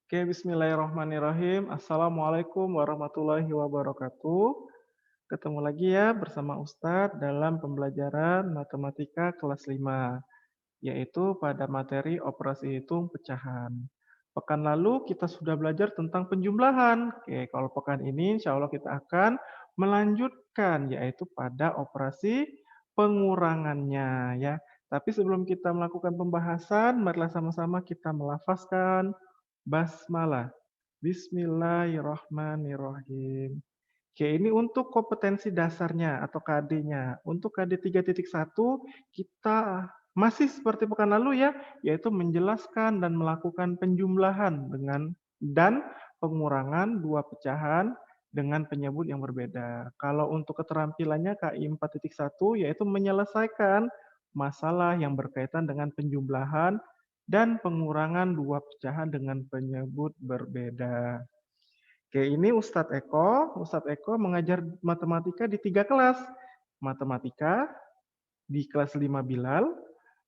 Oke, bismillahirrahmanirrahim. Assalamualaikum warahmatullahi wabarakatuh. Ketemu lagi ya bersama Ustadz dalam pembelajaran matematika kelas 5, yaitu pada materi operasi hitung pecahan. Pekan lalu kita sudah belajar tentang penjumlahan. Oke, kalau pekan ini insya Allah kita akan melanjutkan, yaitu pada operasi pengurangannya ya. Tapi sebelum kita melakukan pembahasan, marilah sama-sama kita melafazkan basmalah. Bismillahirrahmanirrahim. Oke, ini untuk kompetensi dasarnya atau KD-nya. Untuk KD 3.1 kita masih seperti pekan lalu ya, yaitu menjelaskan dan melakukan penjumlahan dan pengurangan dua pecahan dengan penyebut yang berbeda. Kalau untuk keterampilannya KI 4.1 yaitu menyelesaikan masalah yang berkaitan dengan penjumlahan dan pengurangan dua pecahan dengan penyebut berbeda. Oke, ini Ustadz Eko. Ustadz Eko mengajar matematika di 3 kelas. Matematika di kelas 5 Bilal,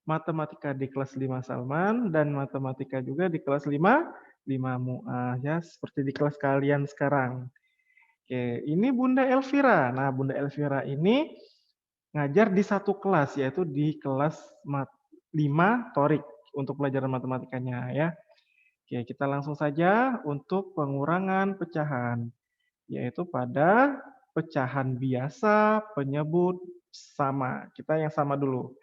matematika di kelas 5 Salman, dan matematika juga di kelas 5 Mu'ah. Ya, seperti di kelas kalian sekarang. Oke, ini Bunda Elvira. Nah, Bunda Elvira ini ngajar di satu kelas, yaitu di kelas 5 Torik untuk pelajaran matematikanya ya. Oke, kita langsung saja untuk pengurangan pecahan, yaitu pada pecahan biasa, penyebut, sama. Kita yang sama dulu.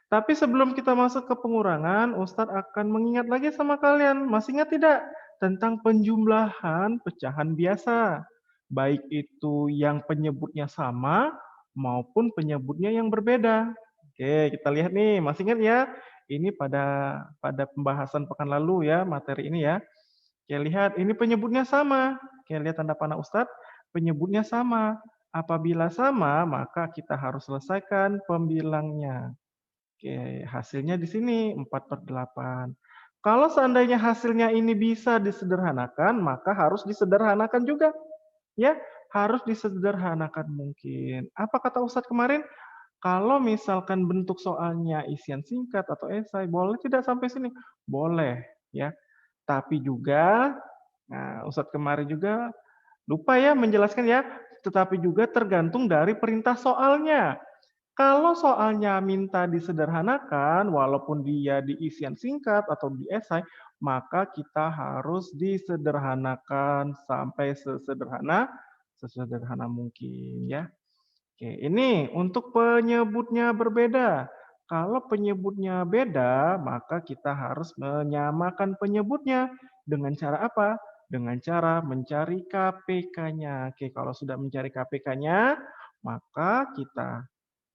Tapi sebelum kita masuk ke pengurangan, Ustadz akan mengingat lagi sama kalian. Masih ingat tidak? Tentang penjumlahan pecahan biasa. Baik itu yang penyebutnya sama maupun penyebutnya yang berbeda. Oke, kita lihat nih. Masih ingat ya? Ini pada pembahasan pekan lalu ya, materi ini ya. Oke, lihat ini penyebutnya sama. Oke, lihat tanda panah Ustadz, penyebutnya sama. Apabila sama, maka kita harus selesaikan pembilangnya. Oke, hasilnya di sini 4/8. Kalau seandainya hasilnya ini bisa disederhanakan, maka harus disederhanakan juga. Ya, harus disederhanakan mungkin. Apa kata Ustadz kemarin? Kalau misalkan bentuk soalnya isian singkat atau esai, boleh tidak sampai sini? Boleh, ya. Tapi juga, nah Ustadz kemarin juga lupa ya menjelaskan ya, tetapi juga tergantung dari perintah soalnya. Kalau soalnya minta disederhanakan, walaupun dia di isian singkat atau di esai, maka kita harus disederhanakan sampai sesederhana mungkin ya. Oke, ini untuk penyebutnya berbeda. Kalau penyebutnya beda, maka kita harus menyamakan penyebutnya dengan cara apa? Dengan cara mencari KPK-nya. Oke, kalau sudah mencari KPK-nya, maka kita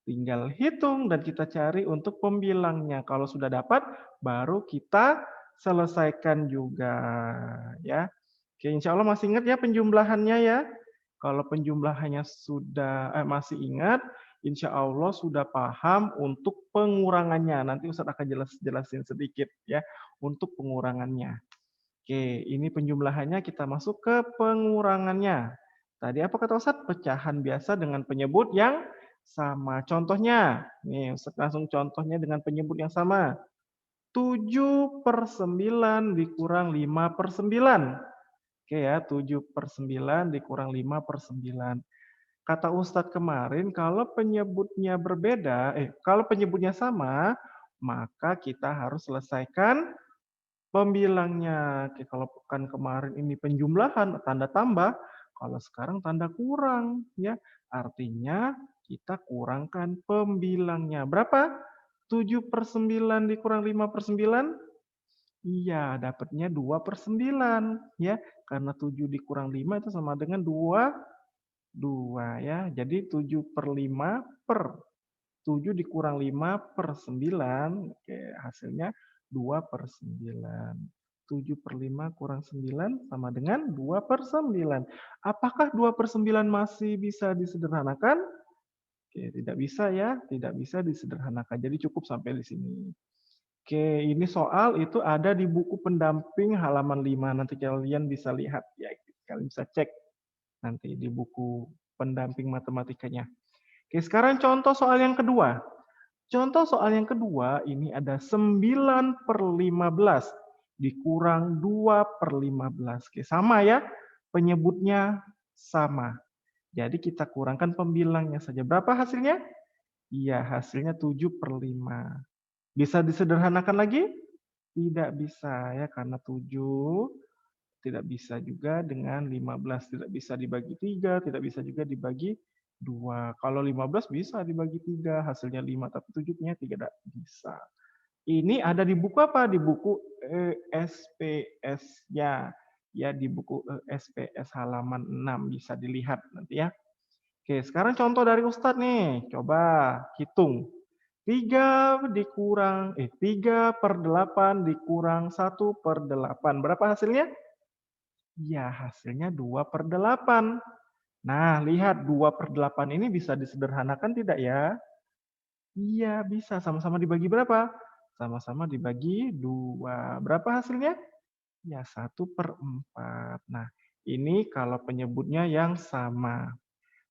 tinggal hitung dan kita cari untuk pembilangnya. Kalau sudah dapat, baru kita selesaikan juga ya. Oke, insya Allah masih ingat ya penjumlahannya ya. Kalau penjumlahannya sudah masih ingat, insya Allah sudah paham untuk pengurangannya. Nanti Ustadz akan jelasin sedikit ya untuk pengurangannya. Oke, ini penjumlahannya kita masuk ke pengurangannya. Tadi apa kata Ustadz? Pecahan biasa dengan penyebut yang sama. Contohnya, nih Ustadz langsung contohnya dengan penyebut yang sama. 7/9 dikurang 5/9. Oke ya, 7/9 dikurang 5/9. Kata Ustadz kemarin, kalau penyebutnya berbeda, kalau penyebutnya sama, maka kita harus selesaikan pembilangnya. Oke, kalau pekan kemarin ini penjumlahan, tanda tambah, kalau sekarang tanda kurang, ya. Artinya kita kurangkan pembilangnya. Berapa? 7/9 dikurang 5/9? Iya, dapatnya 2/9, ya. Karena 7 dikurang 5 itu sama dengan 2 ya. Jadi 7/5 dikurang 5/9, oke, hasilnya 2/9. 7/5 kurang 9 sama dengan 2/9. Apakah 2/9 masih bisa disederhanakan? Oke, tidak bisa ya, tidak bisa disederhanakan. Jadi cukup sampai di sini. Oke, ini soal itu ada di buku pendamping halaman 5. Nanti kalian bisa lihat ya, kalian bisa cek nanti di buku pendamping matematikanya. Oke, sekarang contoh soal yang kedua. Contoh soal yang kedua ini ada 9/15. dikurang 2/15. Oke, sama ya, penyebutnya sama. Jadi kita kurangkan pembilangnya saja. Berapa hasilnya? Iya, hasilnya 7/5. Bisa disederhanakan lagi? Tidak bisa ya, karena 7 tidak bisa juga dengan 15. Tidak bisa dibagi 3, tidak bisa juga dibagi 2. Kalau 15 bisa dibagi 3, hasilnya 5, tapi 7-nya tidak bisa. Ini ada di buku apa? Di buku ESPS-nya. Ya, di buku ESPS halaman 6 bisa dilihat nanti ya. Oke, sekarang contoh dari Ustadz nih. Coba hitung. 3/8 dikurang 1/8. Berapa hasilnya? Ya, hasilnya 2/8. Nah, lihat 2/8 ini bisa disederhanakan tidak ya? Iya, bisa. Sama-sama dibagi berapa? Sama-sama dibagi 2. Berapa hasilnya? Ya, 1/4. Nah, ini kalau penyebutnya yang sama.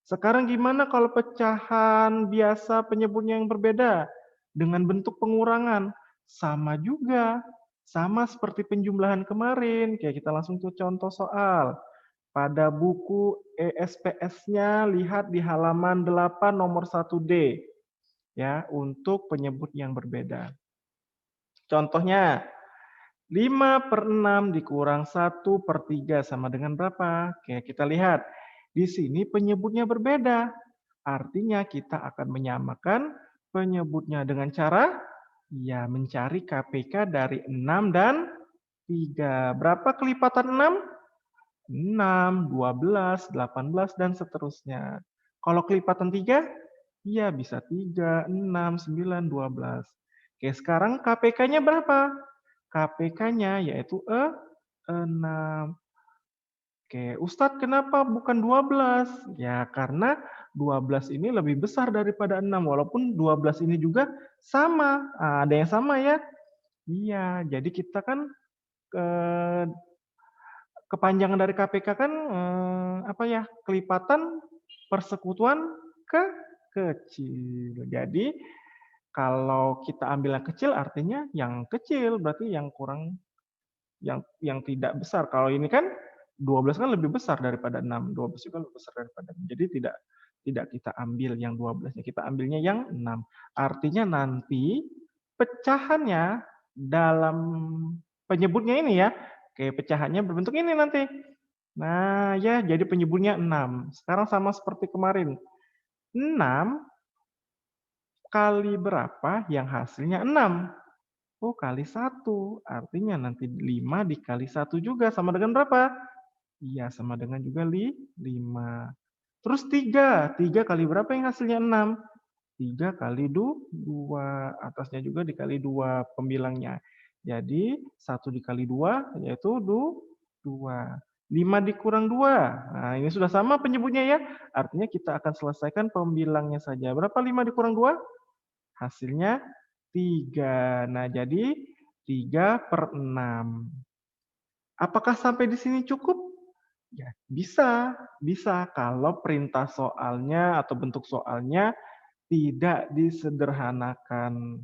Sekarang gimana kalau pecahan biasa penyebutnya yang berbeda? Dengan bentuk pengurangan. Sama juga. Sama seperti penjumlahan kemarin. Kayak kita langsung ke contoh soal. Pada buku ESPS-nya lihat di halaman 8 nomor 1D. Ya, untuk penyebut yang berbeda. Contohnya, 5/6 dikurang 1/3 sama dengan berapa? Oke, kita lihat. Di sini penyebutnya berbeda. Artinya kita akan menyamakan penyebutnya dengan cara ya mencari KPK dari 6 dan 3. Berapa kelipatan 6? 6, 12, 18, dan seterusnya. Kalau kelipatan 3, ya bisa 3, 6, 9, 12. Oke, sekarang KPK-nya berapa? KPK-nya yaitu 6. Oke, Ustadz kenapa bukan 12? Ya, karena 12 ini lebih besar daripada 6, walaupun 12 ini juga sama. Ah, ada yang sama ya? Iya, jadi kita kan eh, kepanjangan dari KPK kan apa ya? Kelipatan persekutuan ke kecil. Jadi kalau kita ambil yang kecil artinya yang kecil, berarti yang kurang yang tidak besar. Kalau ini kan 12 kan lebih besar daripada 6, 12 juga lebih besar daripada 6. Jadi tidak kita ambil yang 12-nya, kita ambilnya yang 6. Artinya nanti pecahannya dalam penyebutnya ini ya, kayak pecahannya berbentuk ini nanti. Nah, ya jadi penyebutnya 6. Sekarang sama seperti kemarin. 6 kali berapa yang hasilnya 6? Oh, kali 1. Artinya nanti 5 dikali 1 juga sama dengan berapa? Iya, sama dengan juga 5. Terus 3. 3 kali berapa yang hasilnya 6? 3 kali 2. Atasnya juga dikali 2 pembilangnya. Jadi 1 dikali 2 yaitu 2. 5 dikurang 2. Nah, ini sudah sama penyebutnya ya. Artinya kita akan selesaikan pembilangnya saja. Berapa 5 dikurang 2? Hasilnya 3. Nah, jadi 3/6. Apakah sampai di sini cukup? Ya, bisa. Bisa kalau perintah soalnya atau bentuk soalnya tidak disederhanakan.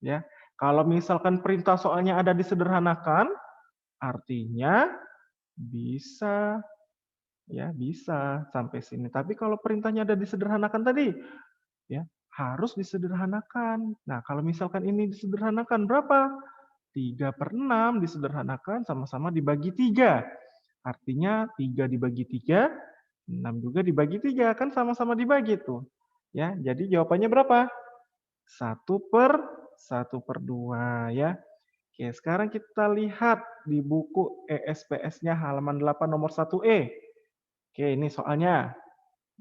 Ya, kalau misalkan perintah soalnya ada disederhanakan, artinya bisa, ya bisa sampai sini. Tapi kalau perintahnya ada disederhanakan tadi, ya harus disederhanakan. Nah, kalau misalkan ini disederhanakan berapa? 3/6 disederhanakan sama-sama dibagi 3. Artinya 3 dibagi 3, 6 juga dibagi 3. Kan sama-sama dibagi tuh. Ya, jadi jawabannya berapa? 1/2 ya. Oke, sekarang kita lihat di buku ESPS-nya halaman 8 nomor 1E. Oke, ini soalnya.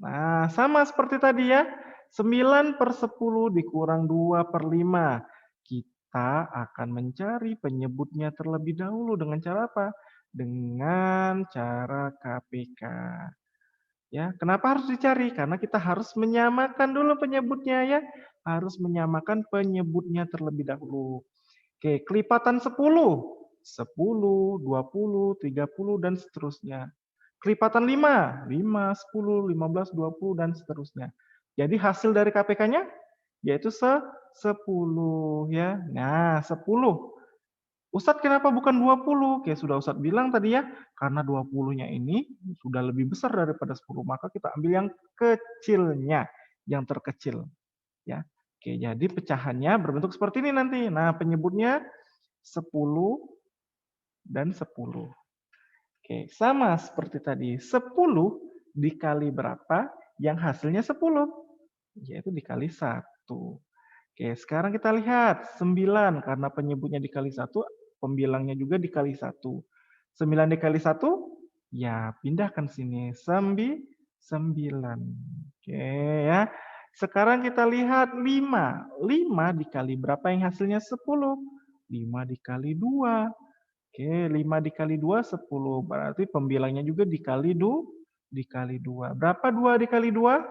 Nah, sama seperti tadi ya. 9/10 dikurang 2/5. Kita akan mencari penyebutnya terlebih dahulu dengan cara apa? Dengan cara KPK. Ya, kenapa harus dicari? Karena kita harus menyamakan dulu penyebutnya ya. Harus menyamakan penyebutnya terlebih dahulu. Oke, kelipatan 10. 10, 20, 30, dan seterusnya. Kelipatan 5, 5, 10, 15, 20, dan seterusnya. Jadi hasil dari KPK-nya yaitu 10 ya. Nah, 10. Ustadz kenapa bukan 20? Kayak sudah Ustadz bilang tadi ya, karena 20-nya ini sudah lebih besar daripada 10, maka kita ambil yang kecilnya, yang terkecil. Ya. Oke, jadi pecahannya berbentuk seperti ini nanti. Nah, penyebutnya 10 dan 10. Oke, sama seperti tadi. 10 dikali berapa yang hasilnya 10? Yaitu dikali 1. Oke, sekarang kita lihat 9 karena penyebutnya dikali 1, pembilangnya juga dikali 1. 9 dikali 1, ya pindahkan sini. 9. Oke ya. Sekarang kita lihat 5. 5 dikali berapa yang hasilnya 10? 5 dikali 2. Oke, 5 dikali 2, 10. Berarti pembilangnya juga dikali 2. Berapa 2 dikali 2?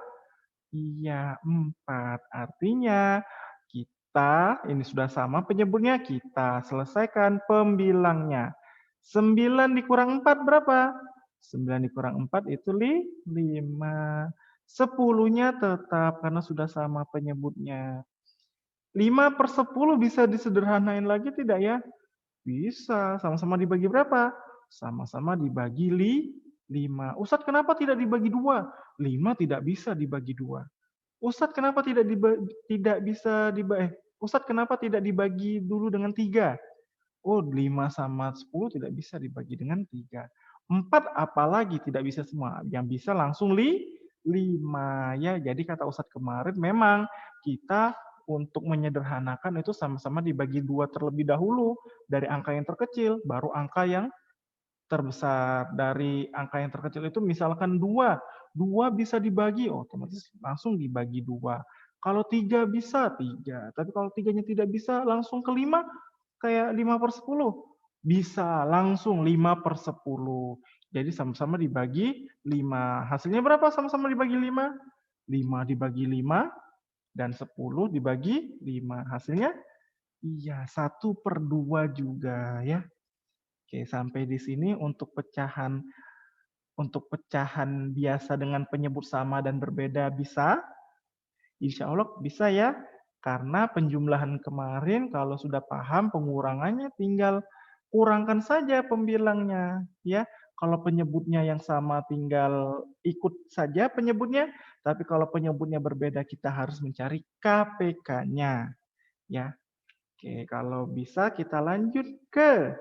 Iya, 4. Artinya kita, ini sudah sama penyebutnya, kita selesaikan pembilangnya. 9 dikurang 4 berapa? 9 dikurang 4 itu 5. 10-nya tetap karena sudah sama penyebutnya. 5 per 10 bisa disederhanain lagi tidak ya? Bisa. Sama-sama dibagi berapa? Sama-sama dibagi 5. Ustadz kenapa tidak dibagi 2? 5 tidak bisa dibagi 2. Ustadz kenapa tidak bisa Ustadz kenapa tidak dibagi dulu dengan 3? Oh, 5 sama 10 tidak bisa dibagi dengan 3. 4 apalagi tidak bisa semua. Yang bisa langsung 5 ya. Jadi kata Ustadz kemarin memang kita untuk menyederhanakan itu sama-sama dibagi 2 terlebih dahulu dari angka yang terkecil, baru angka yang terbesar. Dari angka yang terkecil itu misalkan 2. 2 bisa dibagi, otomatis langsung dibagi 2. Kalau 3 bisa, 3. Tapi kalau 3-nya tidak bisa, langsung ke 5, kayak 5 per 10. Bisa, langsung 5 per 10. Jadi sama-sama dibagi 5. Hasilnya berapa sama-sama dibagi 5? 5 dibagi 5, dan 10 dibagi 5. Hasilnya, iya, 1 per 2 juga ya. Oke, sampai di sini untuk pecahan biasa dengan penyebut sama dan berbeda bisa? Insya Allah bisa ya. Karena penjumlahan kemarin kalau sudah paham pengurangannya tinggal kurangkan saja pembilangnya ya. Kalau penyebutnya yang sama tinggal ikut saja penyebutnya, tapi kalau penyebutnya berbeda kita harus mencari KPK-nya ya. Oke, kalau bisa kita lanjut ke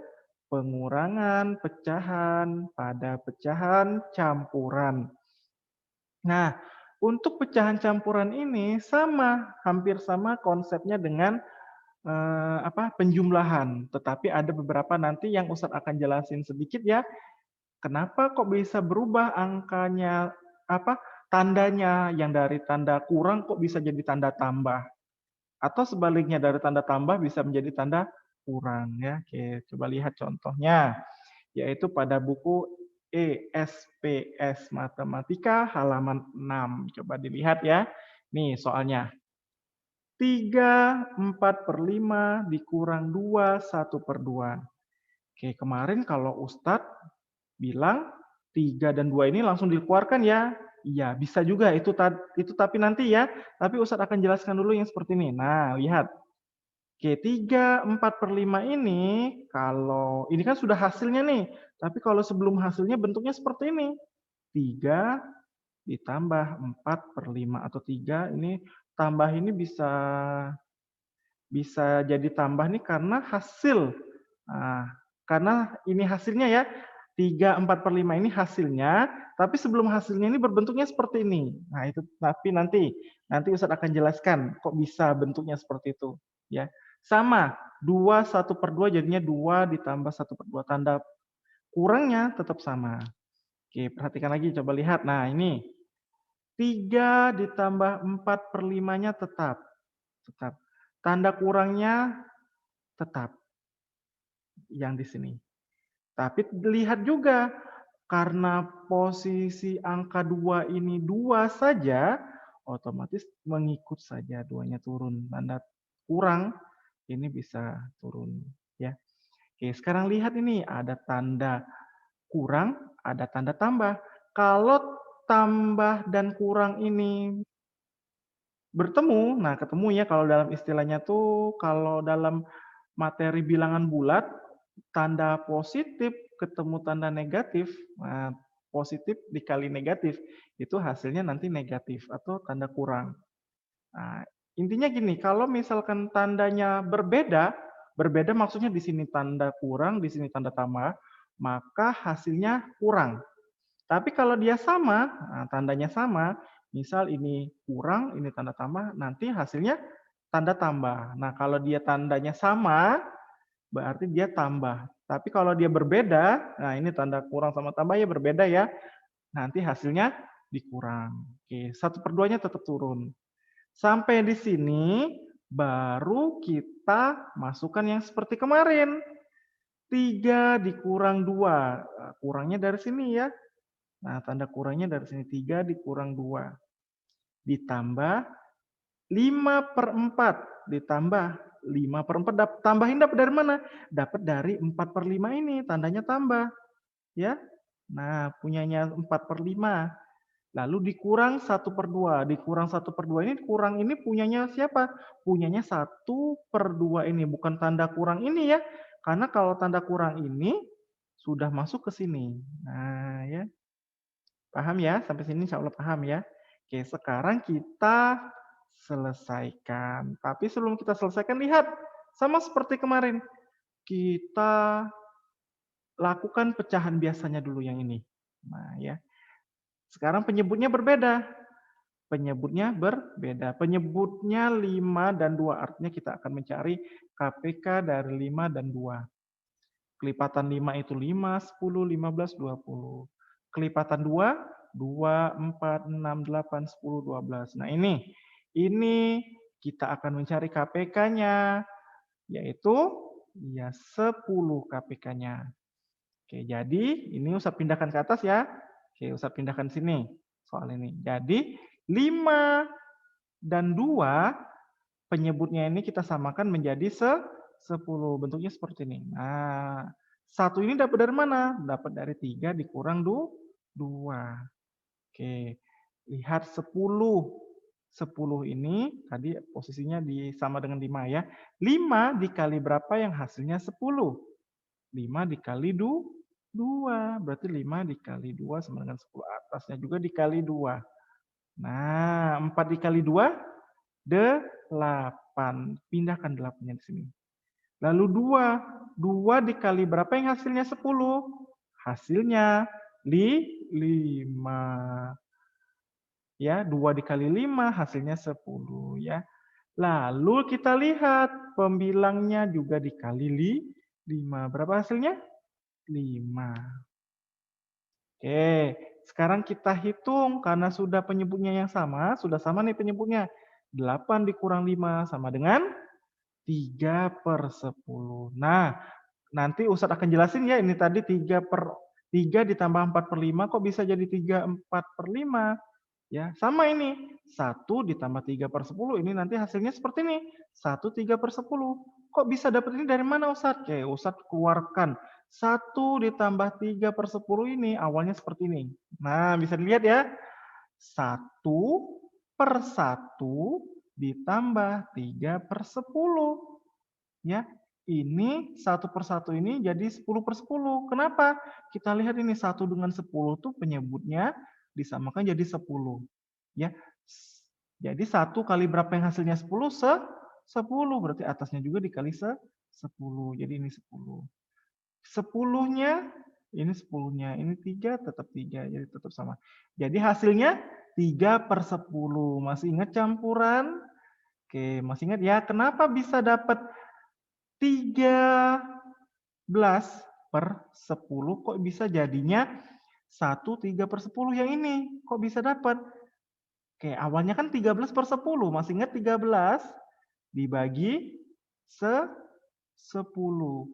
pengurangan pecahan pada pecahan campuran. Nah, untuk pecahan campuran ini hampir sama konsepnya dengan penjumlahan, tetapi ada beberapa nanti yang Ustadz akan jelasin sedikit ya. Kenapa kok bisa berubah angkanya tandanya yang dari tanda kurang kok bisa jadi tanda tambah? Atau sebaliknya dari tanda tambah bisa menjadi tanda kurang ya. Oke, coba lihat contohnya, yaitu pada buku ESPS Matematika halaman 6. Coba dilihat ya. Nih soalnya. 3/4/5 dikurang 2, 1/2. Oke, kemarin kalau Ustadz bilang 3 dan 2 ini langsung dikeluarkan ya. Iya, bisa juga itu tapi nanti ya. Tapi Ustadz akan jelaskan dulu yang seperti ini. Nah, lihat. Oke, 3/4/5 ini kalau ini kan sudah hasilnya nih. Tapi kalau sebelum hasilnya bentuknya seperti ini. 3 ditambah 4/5 atau 3 ini tambah ini bisa jadi tambah nih karena hasil. Nah, karena ini hasilnya ya. 3/4/5 ini hasilnya, tapi sebelum hasilnya ini berbentuknya seperti ini. Nah, itu tapi nanti Ustadz akan jelaskan kok bisa bentuknya seperti itu, ya. Sama, 2 1/2 jadinya 2 ditambah 1/2. Tanda kurangnya tetap sama. Oke, perhatikan lagi, coba lihat. Nah, ini 3 ditambah 4/5-nya tetap. Tanda kurangnya tetap yang di sini. Tapi lihat juga, karena posisi angka 2 ini 2 saja, otomatis mengikut saja 2-nya turun. Tanda kurang ini bisa turun ya. Oke, sekarang lihat ini ada tanda kurang, ada tanda tambah. Kalau tambah dan kurang ini bertemu, nah ketemu ya kalau dalam istilahnya tuh kalau dalam materi bilangan bulat, tanda positif ketemu tanda negatif, nah, positif dikali negatif, itu hasilnya nanti negatif atau tanda kurang. Nah, intinya gini, kalau misalkan tandanya berbeda, berbeda maksudnya di sini tanda kurang, di sini tanda tambah, maka hasilnya kurang. Tapi kalau dia sama, nah, tandanya sama, misal ini kurang, ini tanda tambah, nanti hasilnya tanda tambah. Nah, kalau dia tandanya sama, berarti dia tambah. Tapi kalau dia berbeda, nah ini tanda kurang sama tambah ya berbeda ya, nanti hasilnya dikurang. Oke, 1/2-nya tetap turun. Sampai di sini, baru kita masukkan yang seperti kemarin. 3 dikurang 2. Nah, kurangnya dari sini ya. Nah, tanda kurangnya dari sini 3 dikurang 2. Ditambah 5/4. Ditambah 5/4. Tambahin dapat dari mana? Dapat dari 4/5 ini, tandanya tambah. Ya. Nah, punyanya 4/5. Lalu dikurang 1/2. Dikurang 1/2 ini, kurang ini punyanya siapa? Punyanya 1/2 ini, bukan tanda kurang ini ya. Karena kalau tanda kurang ini, sudah masuk ke sini. Nah, ya. Paham ya? Sampai sini insya Allah paham ya. Oke, sekarang kita selesaikan. Tapi sebelum kita selesaikan, lihat. Sama seperti kemarin. Kita lakukan pecahan biasanya dulu yang ini. Nah, ya. Sekarang penyebutnya berbeda. Penyebutnya berbeda. Penyebutnya 5 dan 2. Artinya kita akan mencari KPK dari 5 dan 2. Kelipatan 5 itu 5, 10, 15, 20. Kelipatan 2, 2, 4, 6, 8, 10, 12. Nah ini kita akan mencari KPK-nya, yaitu ya 10 KPK-nya. Oke, jadi ini Ustaz pindahkan ke atas ya. Oke, Ustaz pindahkan sini soal ini. Jadi 5 dan 2 penyebutnya ini kita samakan menjadi 10. Bentuknya seperti ini. Nah, 1 ini dapat dari mana? Dapat dari 3 dikurang 2. Oke, lihat 10. 10 ini tadi posisinya sama dengan 5 ya. 5 dikali berapa yang hasilnya 10? 5 dikali 2. Berarti 5 dikali 2 sama dengan 10. Atasnya juga dikali 2. Nah, 4 dikali 2, 8. Pindahkan 8-nya di sini. Lalu 2 dikali berapa yang hasilnya 10? Hasilnya 5. Ya, 2 dikali 5 hasilnya 10 ya. Lalu kita lihat pembilangnya juga dikali 5. Berapa hasilnya? 5. Oke, sekarang kita hitung karena sudah penyebutnya yang sama, sudah sama nih penyebutnya. 8 dikurang 5 sama dengan 3/10. Nah, nanti Ustadz akan jelasin ya, ini tadi 3 ditambah 4/5 kok bisa jadi 3/4/5. Ya, sama ini. 1 ditambah 3/10 ini nanti hasilnya seperti ini. 1 3/10. Kok bisa dapat ini dari mana Ustadz? Oke, Ustadz keluarkan 1 ditambah 3/10 ini awalnya seperti ini. Nah, bisa dilihat ya. 1/1 ditambah 3/10. Ya, ini 1/1 ini jadi 10/10. Kenapa? Kita lihat ini 1 dengan 10 tuh penyebutnya disamakan jadi 10. Ya. Jadi 1 kali berapa yang hasilnya 10? 10. Berarti atasnya juga dikali 10. Jadi ini 10. 10-nya, ini 10-nya. Ini 3 tetap 3. Jadi tetap sama. Jadi hasilnya 3/10. Masih ingat campuran? Oke, masih ingat ya kenapa bisa dapat 13/10 kok bisa jadinya 1 3/10 yang ini? Kok bisa dapat? Oke, awalnya kan 13/10. Masih ingat 13 dibagi 10.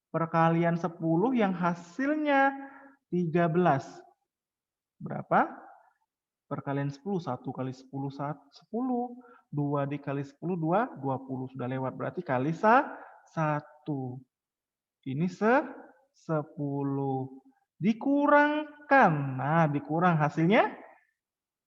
Perkalian 10 yang hasilnya 13. Berapa? Perkalian 10. 1 kali 10, 10. 2 dikali 10, 2, 20. Sudah lewat. Berarti kali 1. Ini 10. Dikurangkan. Nah, dikurang hasilnya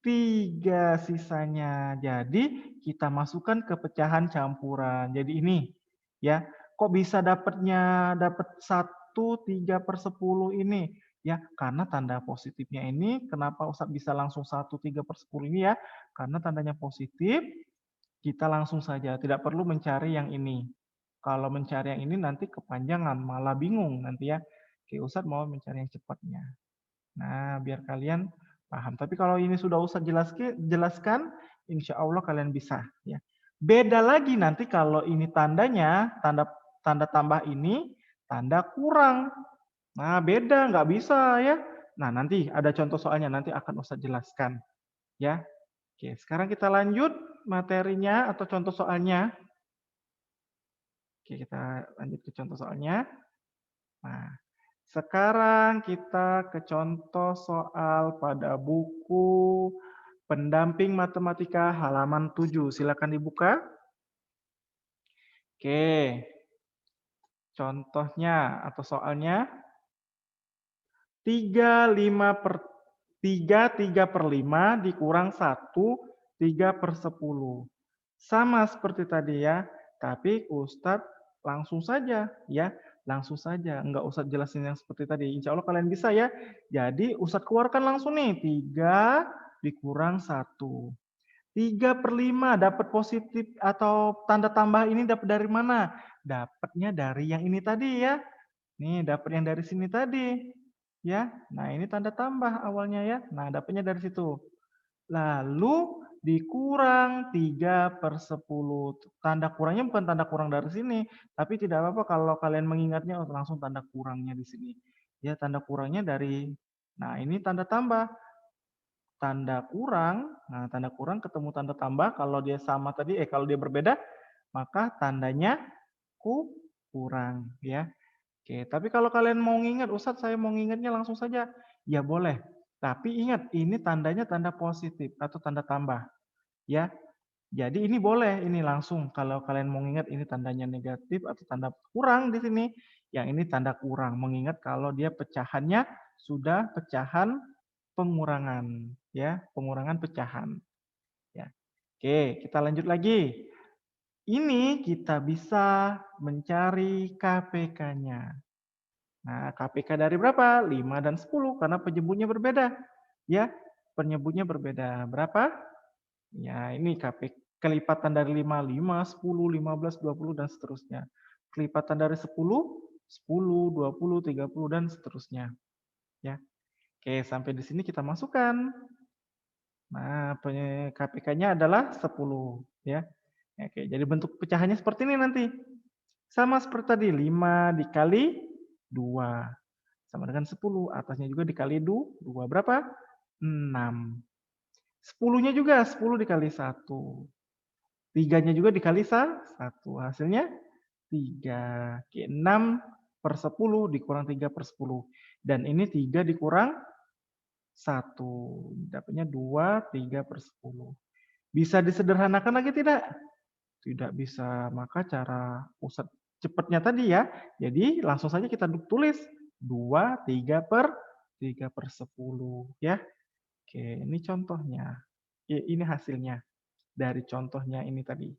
3 sisanya. Jadi kita masukkan ke pecahan campuran. Jadi ini ya, kok bisa dapat 1/3/10 ini? Ya, karena tanda positifnya ini kenapa Ustadz bisa langsung 1/3/10 ini ya, karena tandanya positif, kita langsung saja, tidak perlu mencari yang ini. Kalau mencari yang ini nanti kepanjangan, malah bingung nanti ya. Oke, Ustadz mau mencari yang cepatnya. Nah, biar kalian paham. Tapi kalau ini sudah Ustadz jelaskan, insya Allah kalian bisa. Ya. Beda lagi nanti kalau ini tandanya, tanda tambah ini, tanda kurang. Nah, beda, nggak bisa ya. Nah, nanti ada contoh soalnya, nanti akan Ustadz jelaskan. Ya. Oke, sekarang kita lanjut materinya atau contoh soalnya. Oke, kita lanjut ke contoh soalnya. Nah, sekarang kita ke contoh soal pada buku pendamping matematika halaman 7. Silakan dibuka. Oke, contohnya atau soalnya 3/5 dikurang 1/3/10. Sama seperti tadi ya, tapi Ustadz langsung saja ya, langsung saja, enggak usah jelasin yang seperti tadi. Insya Allah kalian bisa ya. Jadi Ustadz keluarkan langsung nih, 3 dikurang 1. 3/5 dapat positif atau tanda tambah ini dapat dari mana? Dapatnya dari yang ini tadi ya. Nih, dapat yang dari sini tadi. Ya, nah ini tanda tambah awalnya ya. Nah, dapatnya dari situ. Lalu dikurang 3/10. Tanda kurangnya bukan tanda kurang dari sini, tapi tidak apa-apa kalau kalian mengingatnya langsung tanda kurangnya di sini. Ya, tanda kurangnya dari, nah ini tanda tambah. Tanda kurang, nah tanda kurang ketemu tanda tambah, kalau dia sama tadi, kalau dia berbeda, maka tandanya kurang ya. Oke, tapi kalau kalian mau ngingat, Ustadz saya mau ngingatnya langsung saja, ya boleh. Tapi ingat, ini tandanya tanda positif atau tanda tambah. Ya, jadi ini boleh, ini langsung. Kalau kalian mau ngingat ini tandanya negatif atau tanda kurang di sini, yang ini tanda kurang. Mengingat kalau dia pecahannya sudah pecahan pengurangan. Ya, pengurangan pecahan. Ya. Oke, kita lanjut lagi. Ini kita bisa mencari KPK-nya. Nah, KPK dari berapa? 5 dan 10 karena penyebutnya berbeda. Ya, penyebutnya berbeda. Berapa? Ya, ini KPK kelipatan dari 5, 5, 10, 15, 20 dan seterusnya. Kelipatan dari 10, 10, 20, 30 dan seterusnya. Ya. Oke, sampai di sini kita masukkan. Nah, KPK-nya adalah 10, ya. Oke, jadi bentuk pecahannya seperti ini nanti. Sama seperti tadi, 5 dikali 2. Sama dengan 10. Atasnya juga dikali 2. Berapa? 6. 10-nya juga 10 dikali 1. 3-nya juga dikali 1. Hasilnya 3. Oke, 6/10 dikurang 3/10. Dan ini 3 dikurang 1. Dapatnya 2, 3/10. Bisa disederhanakan lagi tidak? Tidak bisa. Maka cara pusat cepatnya tadi ya. Jadi langsung saja kita tulis 2, 3/10 ya. Oke, ini contohnya. Ini hasilnya dari contohnya ini tadi.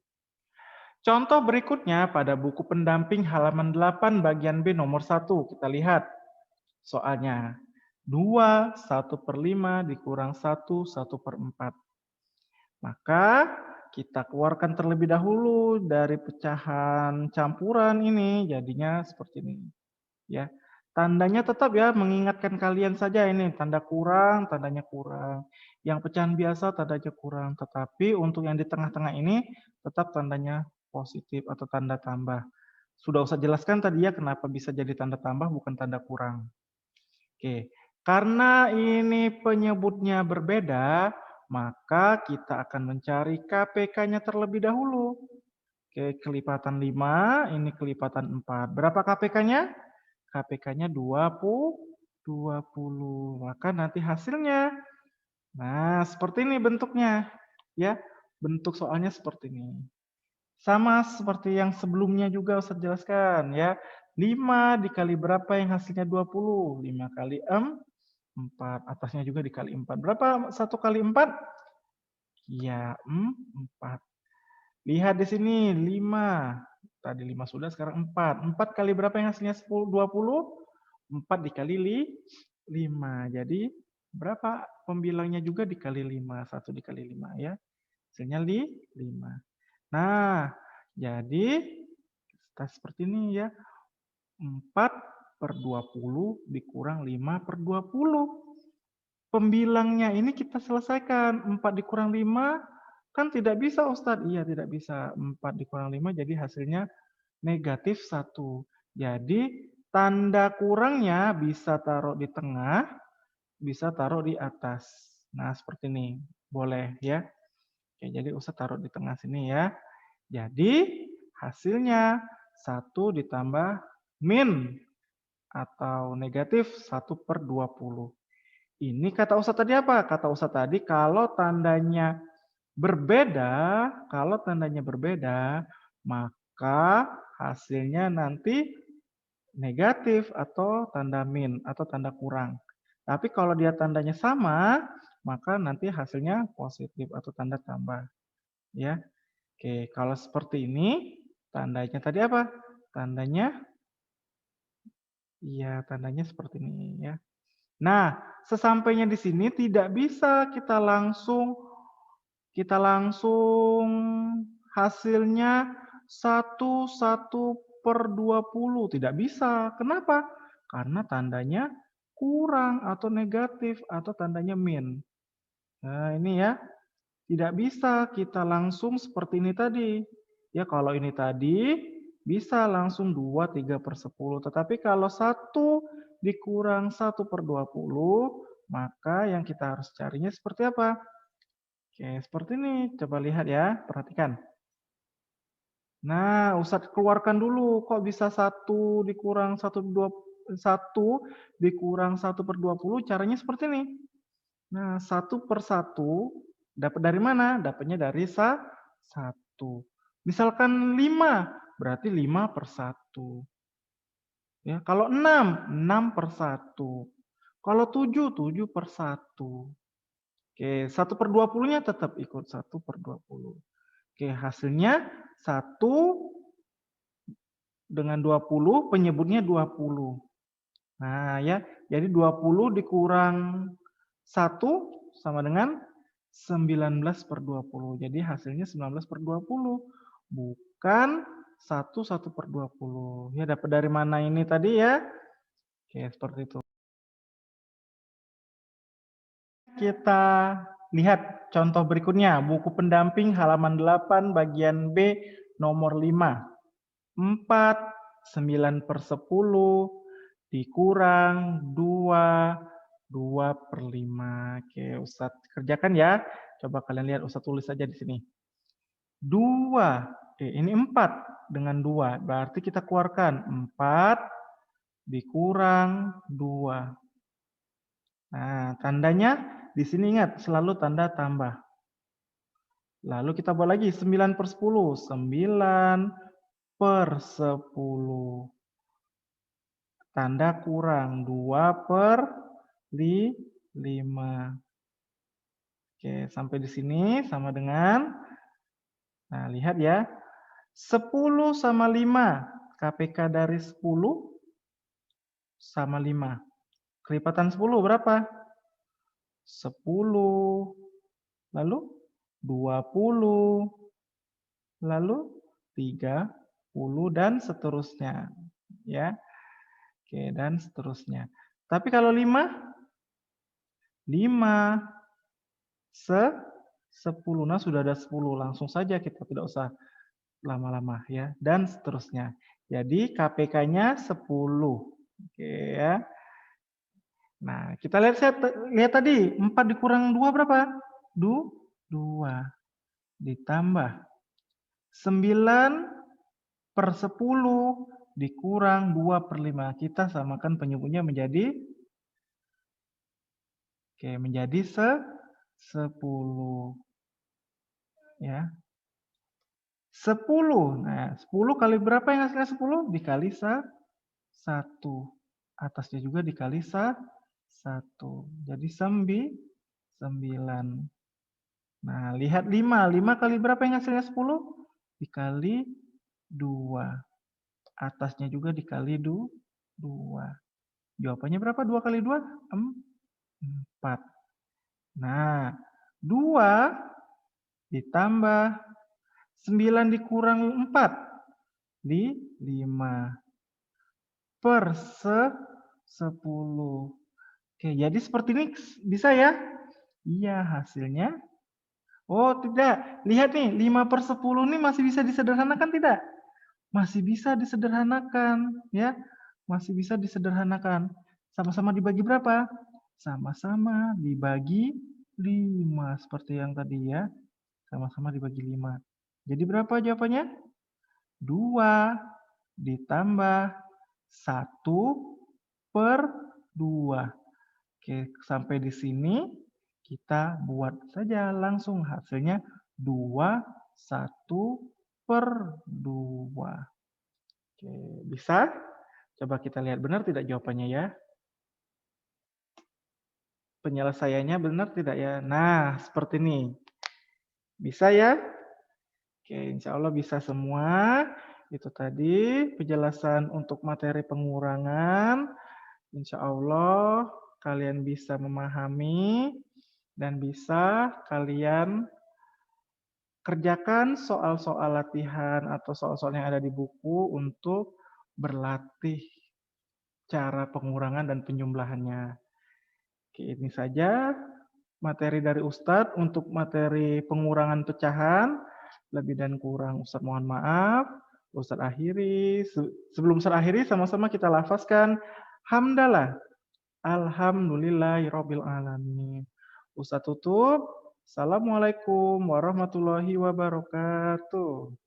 Contoh berikutnya pada buku pendamping halaman 8 bagian B nomor 1. Kita lihat soalnya. 2, 1/5 dikurang 1, 1/4. Maka kita keluarkan terlebih dahulu dari pecahan campuran ini, jadinya seperti ini. Ya, tandanya tetap ya mengingatkan kalian saja ini tanda kurang, tandanya kurang. Yang pecahan biasa tandanya kurang, tetapi untuk yang di tengah-tengah ini tetap tandanya positif atau tanda tambah. Sudah usah jelaskan tadi ya kenapa bisa jadi tanda tambah bukan tanda kurang. Oke, karena ini penyebutnya berbeda, maka kita akan mencari KPK-nya terlebih dahulu. Oke, kelipatan 5, ini kelipatan 4. Berapa KPK-nya? KPK-nya 20. Maka nanti hasilnya. Nah, seperti ini bentuknya. Ya, bentuk soalnya seperti ini. Sama seperti yang sebelumnya juga Ustaz jelaskan ya. 5 dikali berapa yang hasilnya 20? 5 kali 4. Atasnya juga dikali 4. Berapa 1 kali 4? Ya, 4. Lihat di sini 5. Tadi 5 sudah, sekarang 4. 4 kali berapa yang hasilnya 10, 20? 4 dikali 5. Jadi berapa pembilangnya juga dikali 5. 1 dikali 5 ya. Hasilnya 5. Nah, jadi kita seperti ini ya. 4/20 dikurang 5/20. Pembilangnya ini kita selesaikan. 4 dikurang 5 kan tidak bisa Ustadz. Iya tidak bisa. 4 dikurang 5 jadi hasilnya -1. Jadi tanda kurangnya bisa taruh di tengah, bisa taruh di atas. Nah seperti ini. Boleh ya. Oke, jadi Ustadz taruh di tengah sini ya. Jadi hasilnya 1 ditambah min atau negatif 1/20. Ini kata Ustadz tadi apa? Kata Ustadz tadi kalau tandanya berbeda, maka hasilnya nanti negatif atau tanda min atau tanda kurang. Tapi kalau dia tandanya sama, maka nanti hasilnya positif atau tanda tambah. Ya, oke. Kalau seperti ini, tandanya tadi apa? Tandanya seperti ini ya. Nah, sesampainya di sini tidak bisa kita langsung hasilnya 1/20. Tidak bisa. Kenapa? Karena tandanya kurang atau negatif atau tandanya min. Nah, ini ya. Tidak bisa kita langsung seperti ini tadi. Ya, kalau ini tadi bisa langsung 2, 3/10. Tetapi kalau 1 dikurang 1/20, maka yang kita harus carinya seperti apa? Oke, seperti ini. Coba lihat ya, perhatikan. Nah, Ustadz keluarkan dulu. Kok bisa 1 dikurang 1/20, caranya seperti ini. Nah, 1/1 dapat dari mana? Dapatnya dari 1. Misalkan 5, berarti 5/1. Ya, kalau 6, 6/1. Kalau 7, 7/1. Oke, 1/20-nya tetap ikut 1/20. Oke, hasilnya 1 dengan 20, penyebutnya 20. Nah, ya, jadi 20 dikurang 1 sama dengan 19/20. Jadi hasilnya 19/20. Bukan 1/20. Ya, dapat dari mana ini tadi ya? Oke, seperti itu. Kita lihat contoh berikutnya. Buku pendamping halaman 8 bagian B nomor 5. 4, 9/10 dikurang 2, 2/5. Oke, Ustadz kerjakan ya. Coba kalian lihat, Ustadz tulis saja di sini. 2, ini 4 dengan 2. Berarti kita keluarkan 4 dikurang 2. Nah, tandanya di sini ingat selalu tanda tambah. Lalu kita buat lagi 9/10. 9/10. Tanda kurang 2/5. Oke, sampai di sini sama dengan, nah lihat ya, 10 sama 5. KPK dari 10 sama 5. Kelipatan 10 berapa? 10. Lalu 20. Lalu 30 dan seterusnya. Ya. Oke, dan seterusnya. Tapi kalau 5, 5 10. Nah, sudah ada 10. Langsung saja kita tidak usah lama-lama ya. Dan seterusnya. Jadi KPK-nya 10. Oke ya. Nah, kita lihat tadi 4 dikurang 2 berapa? 2. Ditambah 9/10 dikurang 2/5. Kita samakan penyebutnya menjadi, oke, menjadi 10. Ya. 10. Nah, 10 kali berapa yang hasilnya 10? Dikali 1. Atasnya juga dikali 1. Jadi 9. Nah, lihat 5. 5 kali berapa yang hasilnya 10? Dikali 2. Atasnya juga dikali 2. Jawabannya berapa? 2 kali 2? 4. Nah, 2 ditambah 9 dikurang 4 di 5 per 10. Oke, jadi seperti ini bisa ya? Iya, hasilnya. Oh, tidak. Lihat nih, 5 per 10 ini masih bisa disederhanakan tidak? Masih bisa disederhanakan, ya. Masih bisa disederhanakan. Sama-sama dibagi berapa? Sama-sama dibagi 5, seperti yang tadi ya. Sama-sama dibagi 5. Jadi berapa jawabannya? 2 ditambah 1 per 2. Oke, sampai di sini kita buat saja langsung hasilnya 2, 1 per 2. Oke, bisa? Coba kita lihat benar tidak jawabannya ya. Penyelesaiannya benar tidak ya? Nah, seperti ini. Bisa ya? Oke, insya Allah bisa semua. Itu tadi penjelasan untuk materi pengurangan. Insya Allah kalian bisa memahami dan bisa kalian kerjakan soal-soal latihan atau soal-soal yang ada di buku untuk berlatih cara pengurangan dan penjumlahannya. Oke, ini saja materi dari Ustadz untuk materi pengurangan pecahan. Lebih dan kurang Ustadz mohon maaf. Ustadz akhiri. Sebelum Ustadz akhiri, sama-sama kita lafazkan hamdalah. Alhamdulillahirabbil alamin. Ustadz tutup. Assalamualaikum warahmatullahi wabarakatuh.